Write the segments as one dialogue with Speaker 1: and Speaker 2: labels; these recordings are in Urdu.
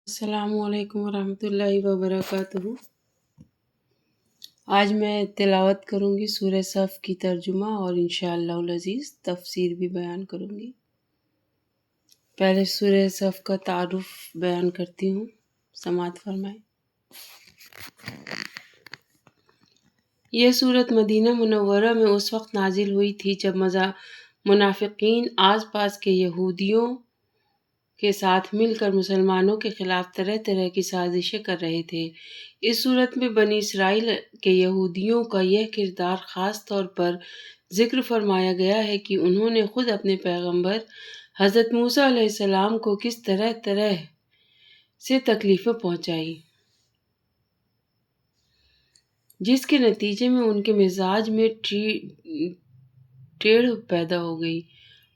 Speaker 1: السلام علیکم ورحمۃ اللہ وبرکاتہ۔ آج میں تلاوت کروں گی سورہ صف کی ترجمہ اور انشاءاللہ العزیز تفسیر بھی بیان کروں گی۔ پہلے سورہ صف کا تعارف بیان کرتی ہوں، سماعت فرمائیں۔ یہ سورت مدینہ منورہ میں اس وقت نازل ہوئی تھی جب منافقین آس پاس کے یہودیوں کے ساتھ مل کر مسلمانوں کے خلاف طرح طرح کی سازشیں کر رہے تھے۔ اس صورت میں بنی اسرائیل کے یہودیوں کا یہ کردار خاص طور پر ذکر فرمایا گیا ہے کہ انہوں نے خود اپنے پیغمبر حضرت موسیٰ علیہ السلام کو کس طرح طرح سے تکلیفیں پہنچائیں، جس کے نتیجے میں ان کے مزاج میں ٹیڑھ پیدا ہو گئی،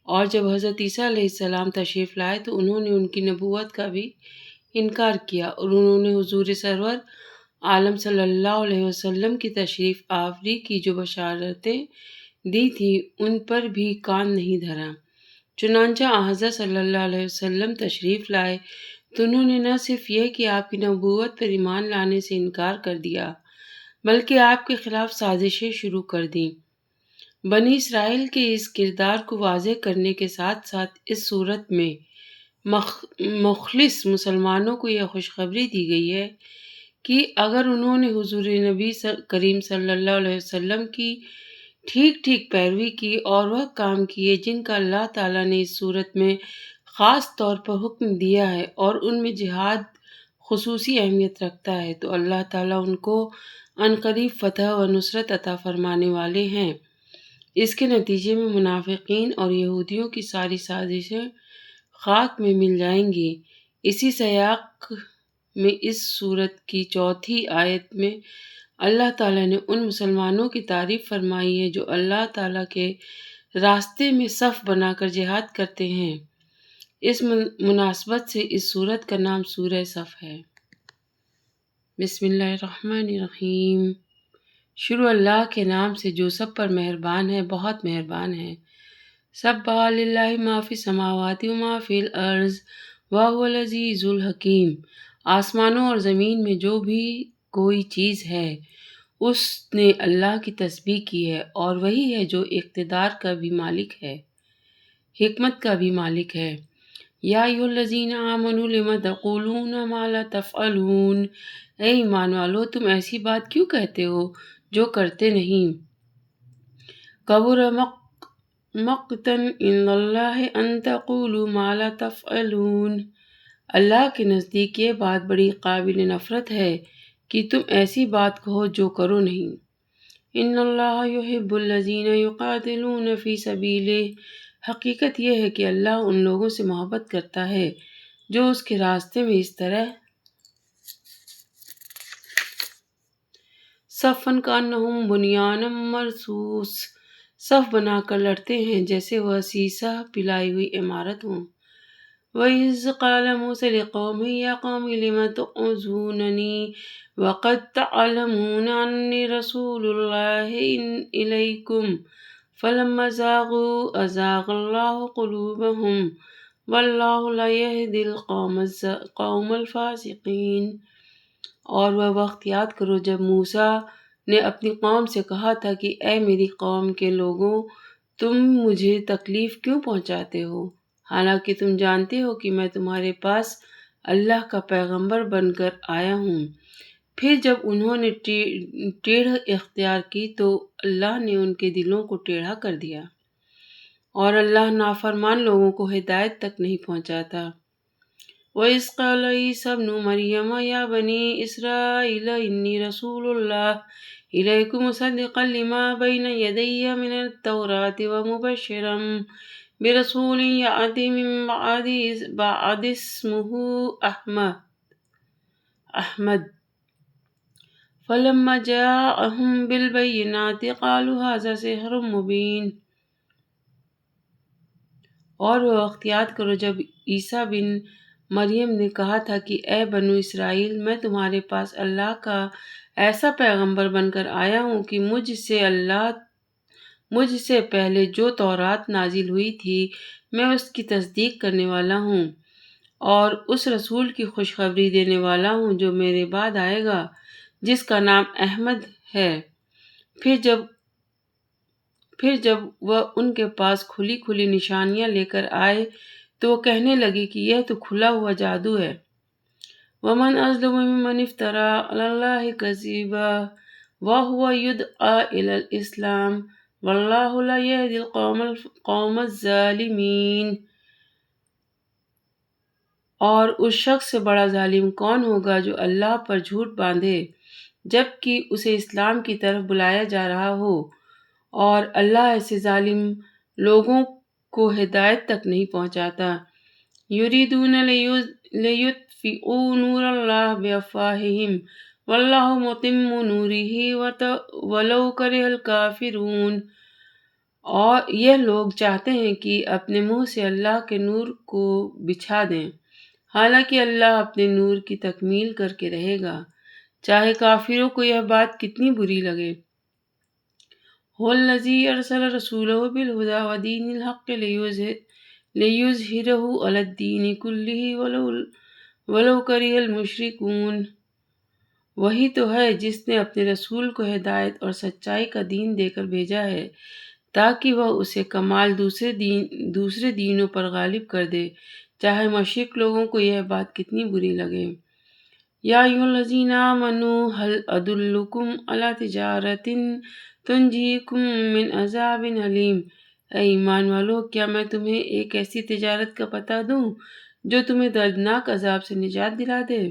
Speaker 1: اور جب حضرت عیسیٰ علیہ السلام تشریف لائے تو انہوں نے ان کی نبوت کا بھی انکار کیا، اور انہوں نے حضور سرور عالم صلی اللہ علیہ وسلم کی تشریف آوری کی جو بشارتیں دی تھی ان پر بھی کان نہیں دھرا۔ چنانچہ حضرت صلی اللہ علیہ وسلم تشریف لائے تو انہوں نے نہ صرف یہ کہ آپ کی نبوت پر ایمان لانے سے انکار کر دیا بلکہ آپ کے خلاف سازشیں شروع کر دیں۔ بنی اسرائیل کے اس کردار کو واضح کرنے کے ساتھ ساتھ اس صورت میں مخلص مسلمانوں کو یہ خوشخبری دی گئی ہے کہ اگر انہوں نے حضور نبی کریم صلی اللہ علیہ وسلم کی ٹھیک پیروی کی اور وہ کام کیے جن کا اللہ تعالیٰ نے اس صورت میں خاص طور پر حکم دیا ہے اور ان میں جہاد خصوصی اہمیت رکھتا ہے، تو اللہ تعالیٰ ان کو عنقریب فتح و نصرت عطا فرمانے والے ہیں۔ اس کے نتیجے میں منافقین اور یہودیوں کی ساری سازشیں خاک میں مل جائیں گی۔ اسی سیاق میں اس سورت کی چوتھی آیت میں اللہ تعالیٰ نے ان مسلمانوں کی تعریف فرمائی ہے جو اللہ تعالیٰ کے راستے میں صف بنا کر جہاد کرتے ہیں۔ اس مناسبت سے اس سورت کا نام سورہ صف ہے۔ بسم اللہ الرحمن الرحیم۔ شروع اللہ کے نام سے جو سب پر مہربان ہے، بہت مہربان ہے۔ سبح للہ ما فی السماوات و ما فی الارض وہو العزیز الحکیم۔ آسمانوں اور زمین میں جو بھی کوئی چیز ہے اس نے اللہ کی تسبیح کی ہے، اور وہی ہے جو اقتدار کا بھی مالک ہے، حکمت کا بھی مالک ہے۔ یا ایھا الذین آمنوا لم تقولون ما لا تفعلون۔ اے ایمان والو، تم ایسی بات کیوں کہتے ہو جو کرتے نہیں۔ کبر مقتا عند اللہ ان تقولوا ما لا تفعلون۔ اللہ کے نزدیک یہ بات بڑی قابل نفرت ہے کہ تم ایسی بات کہو جو کرو نہیں۔ ان اللہ یحب الذین یقاتلون فی سبیلہ۔ حقیقت یہ ہے کہ اللہ ان لوگوں سے محبت کرتا ہے جو اس کے راستے میں اس طرح صفًا کأنہم بنیان مرصوص، صف بنا کر لڑتے ہیں جیسے وہ سیسہ پلائی ہوئی عمارت ہوں۔ وَإِذْ قَالَ مُوسَىٰ لِقَوْمِهِ يَا قَوْمِ لِمَ تُؤْذُونَنِي وَقَدْ تَعْلَمُونَ أَنِّي رَسُولُ اللَّهِ إِلَيْكُمْ فَلَمَّا زَاغُوا أَزَاغَ اللَّهُ قُلُوبَهُمْ وَاللَّهُ لَا يَهْدِي الْقَوْمَ الْفَاسِقِينَ۔ اور وہ وقت یاد کرو جب موسیٰ نے اپنی قوم سے کہا تھا کہ اے میری قوم کے لوگوں، تم مجھے تکلیف کیوں پہنچاتے ہو، حالانکہ تم جانتے ہو کہ میں تمہارے پاس اللہ کا پیغمبر بن کر آیا ہوں۔ پھر جب انہوں نے ٹیڑھ اختیار کی تو اللہ نے ان کے دلوں کو ٹیڑھا کر دیا، اور اللہ نافرمان لوگوں کو ہدایت تک نہیں پہنچاتا۔ وَإِذْ قَالَ عِیسیٰ ابْنُ مَرْیَمَ یَا بَنِی إِسْرَائِیلَ إِنِّی رَسُولُ اللَّهِ إِلَیْکُم مُصَدِّقًا لِمَا بَیْنَ یَدَیَّ مِنَ التَّوْرَاةِ وَمُبَشِّرًا بِرَسُولٍ یَأْتِی مِن بَعْدِی اسْمُهُ أَحْمَدُ۔ فَلَمَّا جَاءَهُم بِالْبَیِّنَاتِ قَالُوا هَٰذَا سِحْرٌ مُبِینٌ۔ اور وہ وقت یاد کرو جب عیسیٰ بن مریم نے کہا تھا کہ اے بنو اسرائیل، میں تمہارے پاس اللہ کا ایسا پیغمبر بن کر آیا ہوں کہ مجھ سے پہلے جو تورات نازل ہوئی تھی میں اس کی تصدیق کرنے والا ہوں۔ اور اس رسول کی خوشخبری دینے والا ہوں جو میرے بعد آئے گا، جس کا نام احمد ہے۔ پھر جب وہ ان کے پاس کھلی کھلی نشانیاں لے کر آئے تو وہ کہنے لگے کہ یہ تو کھلا ہوا جادو ہے۔ وَمَنْ أَظْلَمُ مِمَّنِ افْتَرَىٰ عَلَى اللَّهِ كَذِبًا وَهُوَ يُدْعَىٰ إِلَى الْإِسْلَامِ وَاللَّهُ لَا يَهْدِي الْقَوْمَ الظَّالِمِينَ۔ اور اس شخص سے بڑا ظالم کون ہوگا جو اللہ پر جھوٹ باندھے جبکہ اسے اسلام کی طرف بلایا جا رہا ہو، اور اللہ ایسے ظالم لوگوں کو ہدایت تک نہیں پہنچاتا۔ یریدون لیطفئوا نور اللہ بافواہہم واللہ متم نورہ ولو کرہ الکافرون۔ اور یہ لوگ چاہتے ہیں کہ اپنے منہ سے اللہ کے نور کو بچھا دیں، حالانکہ اللہ اپنے نور کی تکمیل کر کے رہے گا، چاہے کافروں کو یہ بات کتنی بری لگے۔ هو الذی ارسل رسولہ بالہدی ودین الحق لیظہرہ علی الدین کلہ ولو کرہ المشرکون۔ وہی تو ہے جس نے اپنے رسول کو ہدایت اور سچائی کا دین دے کر بھیجا ہے تاکہ وہ اسے کمال دوسرے دینوں پر غالب کر دے، چاہے مشرک لوگوں کو یہ بات کتنی بری لگے۔ یا ایھا الذین آمنوا ھل ادلکم علی تجارۃ تنجیکم من عذاب علیم۔ اے ایمان والو، کیا میں تمہیں ایک ایسی تجارت کا پتہ دوں جو تمہیں دردناک عذاب سے نجات دلا دے؟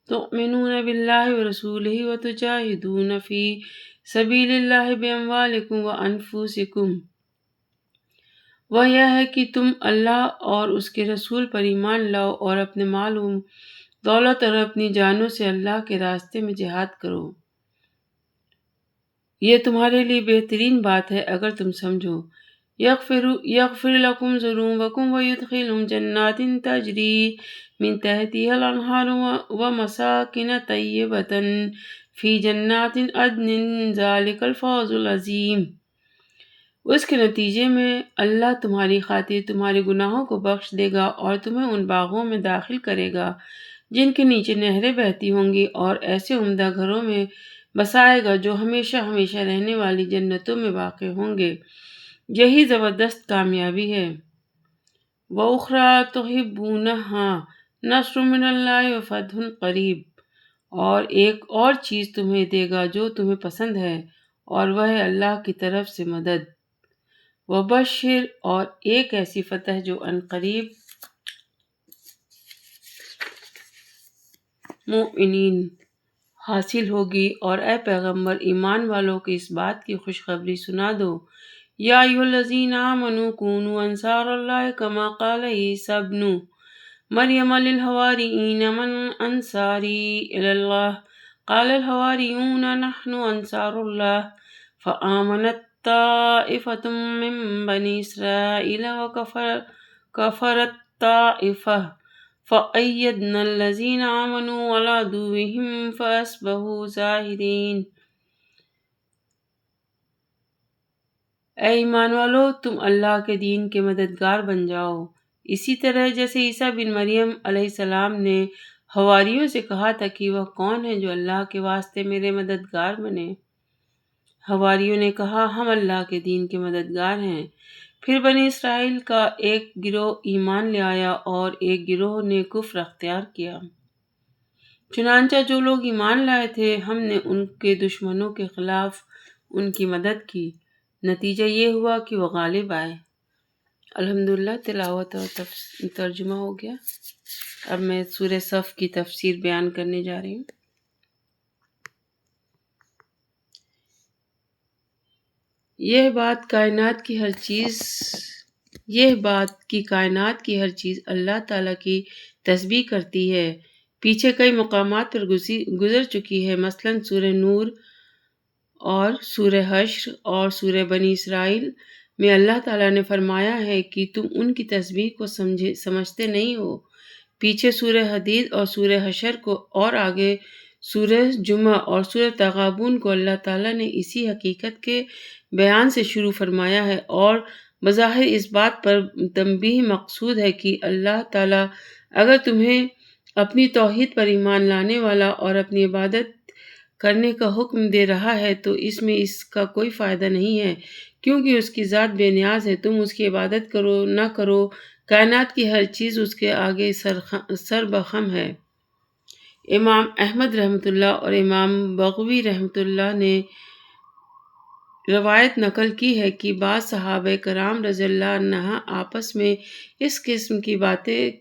Speaker 1: تؤمنون باللہ ورسولہ وتجاہدون فی سبیل اللہ باموالکم وانفسکم۔ وہ یہ ہے کہ تم اللہ اور اس کے رسول پر ایمان لاؤ اور اپنے مال و دولت اور اپنی جانوں سے اللہ کے راستے میں جہاد کرو۔ یہ تمہارے لیے بہترین بات ہے اگر تم سمجھو۔ یغفر لکم ذنوبکم ویدخلکم جنات تجری من تحتها الانہار ومساکن طیبۃ فی جنات عدن ذلک الفوز العظیم۔ اس کے نتیجے میں اللہ تمہاری خاطر تمہارے گناہوں کو بخش دے گا اور تمہیں ان باغوں میں داخل کرے گا جن کے نیچے نہریں بہتی ہوں گی، اور ایسے عمدہ گھروں میں بسائے گا جو ہمیشہ ہمیشہ رہنے والی جنتوں میں واقع ہوں گے۔ یہی زبردست کامیابی ہے۔ وَأُخْرَىٰ تُحِبُّونَهَا نَصْرٌ مِّنَ اللَّهِ وَفَتْحٌ قَرِیب۔ اور ایک اور چیز تمہیں دے گا جو تمہیں پسند ہے، اور وہ ہے اللہ کی طرف سے مدد۔ وبشر، اور ایک ایسی فتح جو عنقریب مومنین حاصل ہوگی۔ اور اے پیغمبر، ایمان والوں کو اس بات کی خوشخبری سنا دو۔ یا ایھا الذین آمنوا کونوا انصار اللہ کما قال عیسی ابن مریم للحواریین من انصاری الی اللہ قال الحواریون نحن انصار اللہ فآمنت طائفۃ من بنی اسرائیل وکفرت طائفہ فأیدنا الذین آمنوا علی عدوہم فاصبحوا ظاہرین۔ اے ایمان والو، تم اللہ کے دین کے مددگار بن جاؤ، اسی طرح جیسے عیسیٰ بن مریم علیہ السلام نے حواریوں سے کہا تھا کہ وہ کون ہے جو اللہ کے واسطے میرے مددگار بنے۔ حواریوں نے کہا، ہم اللہ کے دین کے مددگار ہیں۔ پھر بنی اسرائیل کا ایک گروہ ایمان لے آیا اور ایک گروہ نے کفر اختیار کیا۔ چنانچہ جو لوگ ایمان لائے تھے ہم نے ان کے دشمنوں کے خلاف ان کی مدد کی، نتیجہ یہ ہوا کہ وہ غالب آئے۔ الحمدللہ، تلاوت اور ترجمہ ہو گیا۔ اب میں سورہ صف کی تفسیر بیان کرنے جا رہی ہوں۔ یہ بات کائنات کی ہر چیز اللہ تعالیٰ کی تسبیح کرتی ہے۔ پیچھے کئی مقامات پر گزر چکی ہے، مثلاً سورہ نور اور سورہ حشر اور سورہ بنی اسرائیل میں اللہ تعالیٰ نے فرمایا ہے کہ تم ان کی تسبیح کو سمجھتے نہیں ہو۔ پیچھے سورہ حدید اور سورہ حشر کو، اور آگے سورہ جمعہ اور سورہ تغابن کو اللہ تعالیٰ نے اسی حقیقت کے بیان سے شروع فرمایا ہے، اور بظاہر اس بات پر تنبیہ مقصود ہے کہ اللہ تعالیٰ اگر تمہیں اپنی توحید پر ایمان لانے والا اور اپنی عبادت کرنے کا حکم دے رہا ہے تو اس میں اس کا کوئی فائدہ نہیں ہے، کیونکہ اس کی ذات بے نیاز ہے۔ تم اس کی عبادت کرو نہ کرو، کائنات کی ہر چیز اس کے آگے سر بخم ہے۔ امام احمد رحمۃ اللہ اور امام بغوی رحمۃ اللہ نے روایت نقل کی ہے کہ بعض صحابہ کرام رضی اللہ عنہ آپس میں اس قسم کی باتیں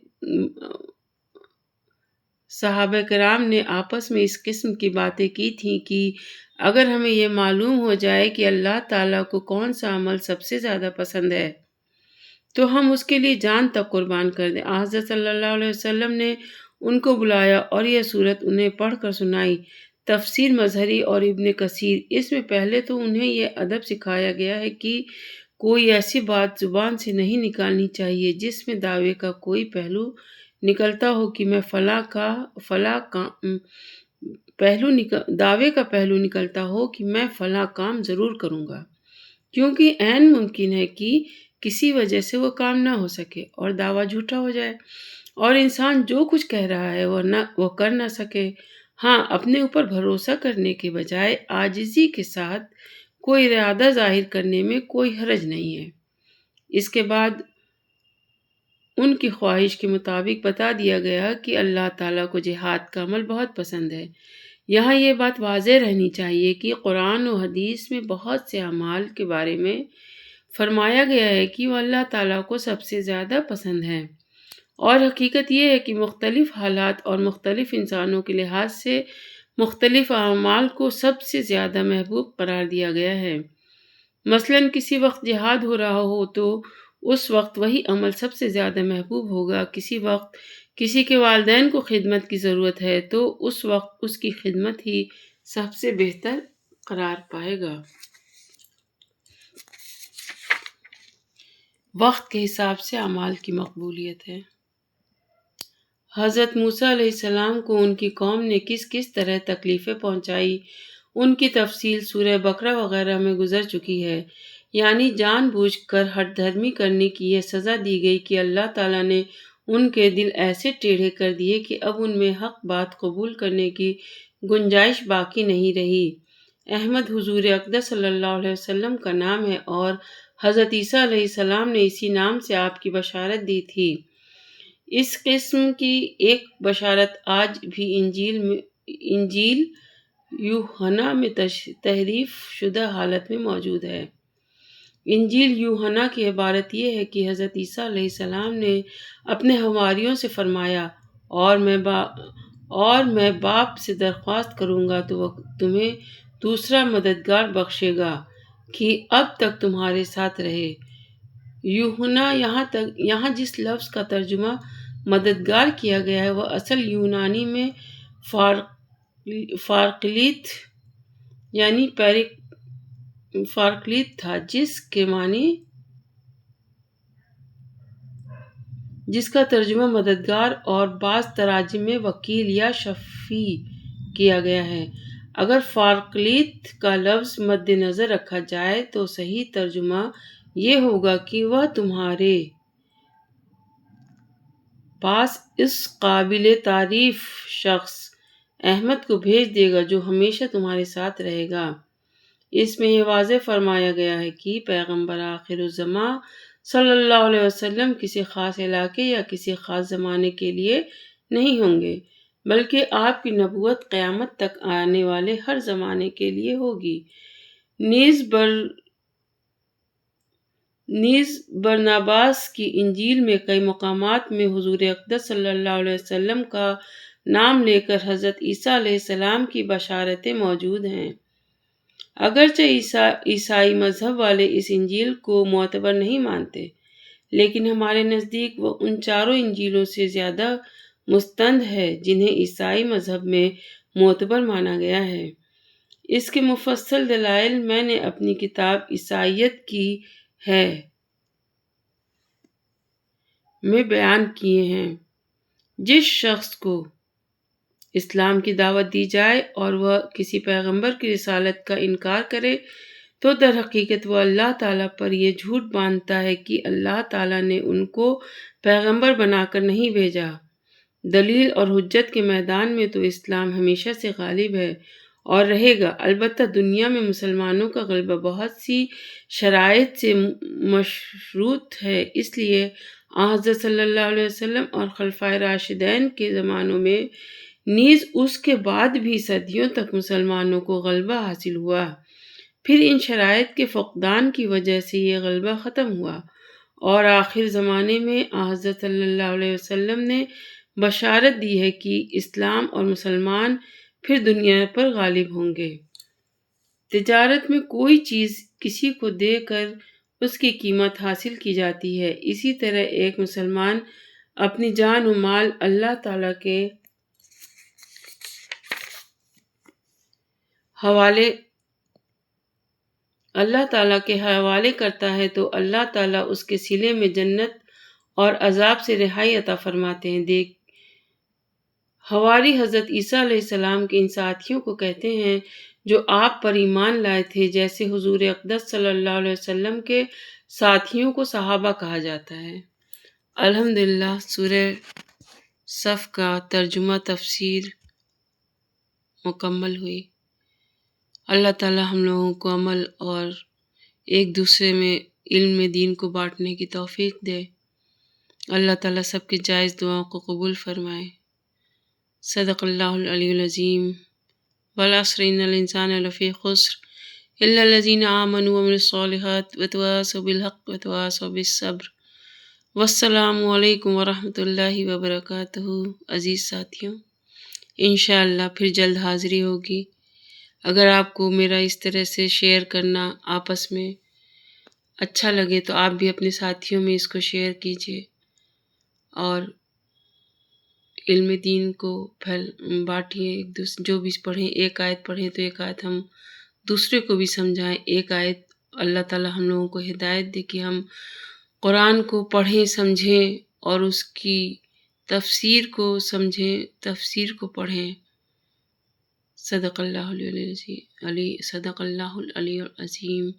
Speaker 1: صحابہ کرام نے آپس میں اس قسم کی باتیں کی تھیں کہ اگر ہمیں یہ معلوم ہو جائے کہ اللہ تعالیٰ کو کون سا عمل سب سے زیادہ پسند ہے تو ہم اس کے لیے جان تک قربان کر دیں۔ حضرت صلی اللہ علیہ وسلم نے ان کو بلایا اور یہ صورت انہیں پڑھ کر سنائی۔ تفسیر مظہری اور ابن کثیر۔ اس میں پہلے تو انہیں یہ ادب سکھایا گیا ہے کہ کوئی ایسی بات زبان سے نہیں نکالنی چاہیے جس میں دعوے کا کوئی پہلو نکلتا ہو کہ میں فلاں کام ضرور کروں گا، کیونکہ عین ممکن ہے کہ کسی وجہ سے وہ کام نہ ہو سکے اور دعویٰ جھوٹا ہو جائے اور انسان جو کچھ کہہ رہا ہے وہ کر نہ سکے۔ ہاں، اپنے اوپر بھروسہ کرنے کے بجائے عاجزی کے ساتھ کوئی ارادہ ظاہر کرنے میں کوئی حرج نہیں ہے۔ اس کے بعد ان کی خواہش کے مطابق بتا دیا گیا کہ اللہ تعالیٰ کو جہاد کا عمل بہت پسند ہے۔ یہاں یہ بات واضح رہنی چاہیے کہ قرآن و حدیث میں بہت سے اعمال کے بارے میں فرمایا گیا ہے کہ وہ اللہ تعالیٰ کو سب سے زیادہ پسند ہیں، اور حقیقت یہ ہے کہ مختلف حالات اور مختلف انسانوں کے لحاظ سے مختلف اعمال کو سب سے زیادہ محبوب قرار دیا گیا ہے۔ مثلاً کسی وقت جہاد ہو رہا ہو تو اس وقت وہی عمل سب سے زیادہ محبوب ہوگا۔ کسی وقت کسی کے والدین کو خدمت کی ضرورت ہے تو اس وقت اس کی خدمت ہی سب سے بہتر قرار پائے گا۔ وقت کے حساب سے اعمال کی مقبولیت ہے۔ حضرت موسیٰ علیہ السلام کو ان کی قوم نے کس طرح تکلیفیں پہنچائی، ان کی تفصیل سورہ بقرہ وغیرہ میں گزر چکی ہے۔ یعنی جان بوجھ کر ہٹ دھرمی کرنے کی یہ سزا دی گئی کہ اللہ تعالیٰ نے ان کے دل ایسے ٹیڑھے کر دیے کہ اب ان میں حق بات قبول کرنے کی گنجائش باقی نہیں رہی۔ احمد حضور اقدس صلی اللہ علیہ وسلم کا نام ہے اور حضرت عیسیٰ علیہ السلام نے اسی نام سے آپ کی بشارت دی تھی۔ اس قسم کی ایک بشارت آج بھی انجیل یوحنا میں تحریف شدہ حالت میں موجود ہے۔ انجیل یوحنا کی عبارت یہ ہے کہ حضرت عیسیٰ علیہ السلام نے اپنے حواریوں سے فرمایا، اور میں باپ سے درخواست کروں گا تو وہ تمہیں دوسرا مددگار بخشے گا کہ اب تک تمہارے ساتھ رہے۔ یوحنا یہاں جس لفظ کا ترجمہ مددگار کیا گیا ہے وہ اصل یونانی میں فارکلیت یعنی فارکلیت تھا، جس کا ترجمہ مددگار اور بعض تراجم میں وکیل یا شفیع کیا گیا ہے۔ اگر فارکلیت کا لفظ مد نظر رکھا جائے تو صحیح ترجمہ یہ ہوگا کہ وہ تمہارے پاس اس قابل تعریف شخص احمد کو بھیج دے گا جو ہمیشہ تمہارے ساتھ رہے گا۔ اس میں یہ واضح فرمایا گیا ہے کہ پیغمبر آخر الزماں صلی اللہ علیہ وسلم کسی خاص علاقے یا کسی خاص زمانے کے لیے نہیں ہوں گے، بلکہ آپ کی نبوت قیامت تک آنے والے ہر زمانے کے لیے ہوگی۔ نیز برناباس کی انجیل میں کئی مقامات میں حضور اقدس صلی اللہ علیہ وسلم کا نام لے کر حضرت عیسیٰ علیہ السلام کی بشارتیں موجود ہیں۔ اگرچہ عیسائی مذہب والے اس انجیل کو معتبر نہیں مانتے، لیکن ہمارے نزدیک وہ ان چاروں انجیلوں سے زیادہ مستند ہے جنہیں عیسائی مذہب میں معتبر مانا گیا ہے۔ اس کے مفصل دلائل میں نے اپنی کتاب عیسائیت کی ہے میں بیان کیے ہیں۔ جس شخص کو اسلام کی دعوت دی جائے اور وہ کسی پیغمبر کی رسالت کا انکار کرے تو در حقیقت وہ اللہ تعالیٰ پر یہ جھوٹ باندھتا ہے کہ اللہ تعالیٰ نے ان کو پیغمبر بنا کر نہیں بھیجا۔ دلیل اور حجت کے میدان میں تو اسلام ہمیشہ سے غالب ہے اور رہے گا۔ البتہ دنیا میں مسلمانوں کا غلبہ بہت سی شرائط سے مشروط ہے، اس لیے حضرت صلی اللہ علیہ وسلم اور خلفائے راشدین کے زمانوں میں نیز اس کے بعد بھی صدیوں تک مسلمانوں کو غلبہ حاصل ہوا۔ پھر ان شرائط کے فقدان کی وجہ سے یہ غلبہ ختم ہوا اور آخر زمانے میں حضرت صلی اللہ علیہ وسلم نے بشارت دی ہے کہ اسلام اور مسلمان پھر دنیا پر غالب ہوں گے۔ تجارت میں کوئی چیز کسی کو دے کر اس کی قیمت حاصل کی جاتی ہے، اسی طرح ایک مسلمان اپنی جان و مال اللہ تعالیٰ کے حوالے کرتا ہے تو اللہ تعالیٰ اس کے صلے میں جنت اور عذاب سے رہائی عطا فرماتے ہیں۔ دیکھ حواری حضرت عیسیٰ علیہ السلام کے ان ساتھیوں کو کہتے ہیں جو آپ پر ایمان لائے تھے، جیسے حضور اقدس صلی اللہ علیہ وسلم کے ساتھیوں کو صحابہ کہا جاتا ہے۔ الحمدللہ سورہ صف کا ترجمہ تفسیر مکمل ہوئی۔ اللہ تعالیٰ ہم لوگوں کو عمل اور ایک دوسرے میں علم دین کو بانٹنے کی توفیق دے۔ اللہ تعالیٰ سب کے جائز دعاؤں کو قبول فرمائے۔ صدق اللہ العلی العظیم۔ والعصر ان الانسان لفی خسر الا الذین آمنوا وعملوا الصالحات وتواصوا بالحق وتواصوا بالصبر۔ والسلام علیکم ورحمۃ اللہ وبرکاتہ۔ عزیز ساتھیوں، انشاءاللہ پھر جلد حاضری ہوگی۔ اگر آپ کو میرا اس طرح سے شیئر کرنا آپس میں اچھا لگے تو آپ بھی اپنے ساتھیوں میں اس کو شیئر کیجیے اور علم دین کو بانٹیے۔ ایک دوسرے جو بھی پڑھیں، ایک آیت پڑھیں تو ایک آیت ہم دوسرے کو بھی سمجھائیں۔ ایک آیت اللہ تعالیٰ ہم لوگوں کو ہدایت دے کہ ہم قرآن کو پڑھیں، سمجھیں اور اس کی تفسیر کو سمجھیں، تفسیر کو پڑھیں۔ صدق اللہ العلی العظیم۔